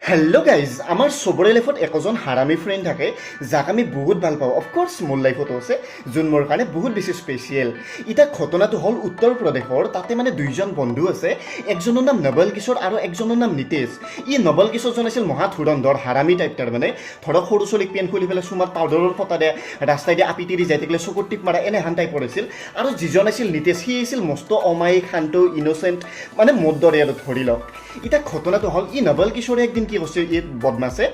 Hello' guys, আমাৰ চবৰে লাইফত একোজন হাৰামী ফ্ৰেণ্ড থাকে যাক আমি বহুত ভাল পাওঁ। অফক'ৰ্ছ মোৰ লাইফতো আছে, যোন মোৰ কাৰণে বহুত বেছি স্পেচিয়েল। এতিয়া ঘটনাটো হ'ল উত্তৰ প্ৰদেশৰ। তাতে মানে দুইজন বন্ধু আছে, একজনৰ নাম নবল কিশোৰ আৰু একজনৰ নাম নিতেশ। ই নবল কিশোৰজন আছিল মহা ধুৰন্ধৰ হাৰামী টাইপ। তাৰ মানে ধৰক সৰু ছোৱালীক পেন খুলি পেলাই চুমাত পাউডাৰৰ ফটা দিয়ে, ৰাস্তাই দিয়ে আপি তিৰি যাই থাকিলে চকুত টিপ মাৰা, এনেহান টাইপৰ আছিল। আৰু যিজন আছিল নিতেশ, সি আছিল মস্ত অমায়িক, শান্ত, ইন'চেণ্ট, মানে মোৰ দৰে আৰু ধৰি লওক। এতিয়া ঘটনাটো হ'ল ই নবল কিশোৰে একদিন কি কৈছে, ই বদমাছে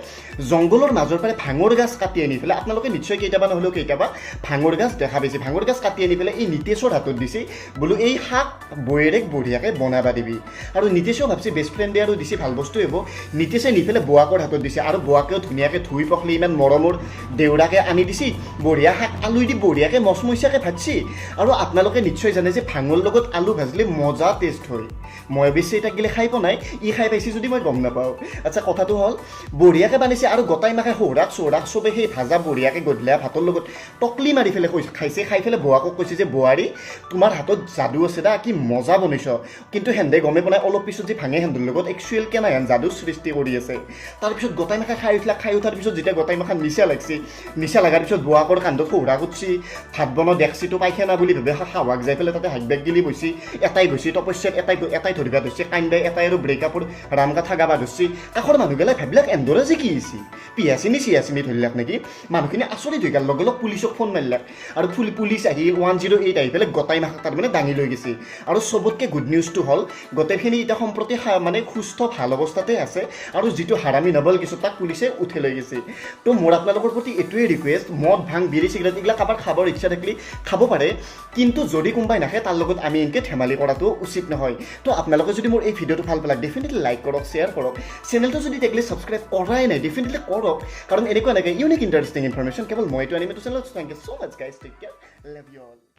জংঘলৰ মাজৰ পৰা ভাঙৰ গাছ কাটি আনি পেলাই, আপোনালোকে নিশ্চয় কেতিয়াবা নহ'লেও কেতিয়াবা ভাঙৰ গাছ দেখা পাইছে, ভাঙৰ গাছ কাটি আনি পেলাই এই নিতেশৰ হাতত দিছে, বোলো এই শাক বৌয়েৰেক বঢ়িয়াকৈ বনাবা দিবি। আৰু নিতেশেও ভাবছে বেষ্ট ফ্ৰেণ্ডে আৰু দিছে ভাল বস্তু হ'ব। নিতেশে নি পেলাই বোৱাকৰ হাতত দিছে, আৰু বোৱাকেও ধুনীয়াকৈ ধুই পখলি ইমান মৰমৰ দেউৰাকে আনি দিছে, বঢ়িয়া শাক আলু দি বঢ়িয়াকৈ মচমচীয়াকৈ ভাজছি। আৰু আপোনালোকে নিশ্চয় জানে যে ভাঙৰ লগত আলু ভাজিলে মজা টেষ্ট হয়। মই অৱশ্যে এটা গিলে খাই পোৱা নাই, ই খাই পাইছে যদি মই গম নাপাওঁ। আচ্ছা, কথাটো হ'ল বঢ়িয়াকৈ বানিছে, আৰু গোটাই মাখে সৌৰাক চৌৰাক চবে সেই ভাজা বঢ়িয়াকৈ গধূলা ভাতৰ লগত টকলি মাৰি পেলাই খাইছে। খাই পেলাই বোৱাকক কৈছে যে বোৱাৰী, তোমাৰ হাতত যাদু আছে দা, কি মজা বনাইছ। কিন্তু সেন্দে গমে বনাই অলপ পিছত যে ভাঙে সেন্দৰ লগত একচুৱেল কেনেহেন যাদু সৃষ্টি কৰি আছে। তাৰপিছত গোটাই মাখে খাই উঠিলা, খাই উঠাৰ পিছত যেতিয়া গোটাই মাখা নিচা লাগছে, নিচা লগাৰ পিছত বোৱাকৰ কান্ধত সৌৰা কুটছি, ভাত বনোৱা ডেক্সিটো পাইখানা বুলি ভাবে খাৱাক যাই পেলাই তাতে হাইক বেগ গিলি বৈছি। এটাই গৈছে তপস্যাত, এটাই ধৰিবা ধৰিছে, কান্দাই এটাই আৰু ব্ৰেকআপৰ ৰামকাথা গাবা ধৰিছে। কাষৰ মানুহবিলাক ভাবিলাক এন্দৰে যে কি হৈছে, পিয়াচিনি চিয়াচিনি ধৰিলাক নেকি। মানুহখিনি আচৰিত হৈ গ'ল, লগে লগ পুলিচক ফোন মাৰিলাক, আৰু পুলিচ আহি 108 আহি পেলাই গোটাই মাখা তাৰমানে দাঙি লৈ গৈছে। আৰু চবতকৈ গুড নিউজটো হ'ল গোটেইখিনি এতিয়া সম্প্ৰতি মানে সুস্থ ভাল অৱস্থাতে আছে, আৰু যিটো হাৰামী নবল কিশোৰ তাক পুলিচে উঠাই লৈ গৈছে। তো মোৰ আপোনালোকৰ প্ৰতি এইটোৱে ৰিকুৱেষ্ট, মদ ভাং বিড়ি চিগাৰেট এইবিলাক কাৰোবাৰ খাবৰ ইচ্ছা থাকিলে খাব পাৰে, কিন্তু যদি কোনোবাই নাখায় তাৰ লগত আমি এনেকৈ ধেমালি কৰাটো উচিত নহয়। তো আপোনালোকে যদি মোৰ এই ভিডিঅ'টো ভাল পালে ডেফিনেটলি লাইক কৰক, শ্বেয়াৰ কৰক। চেনেলটো যদি থাকিলে ছাবস্ক্ৰাইব কৰাই নাই ডেফিনেটলি কৰক, কাৰণ এনেকুৱা এনেকৈ ইউনিক ইণ্টাৰেষ্টিং ইনফৰমেশ্যন কেৱল মইতো আনিম এইটো চেনেলত। Thank you so' much guys, take care, love you all.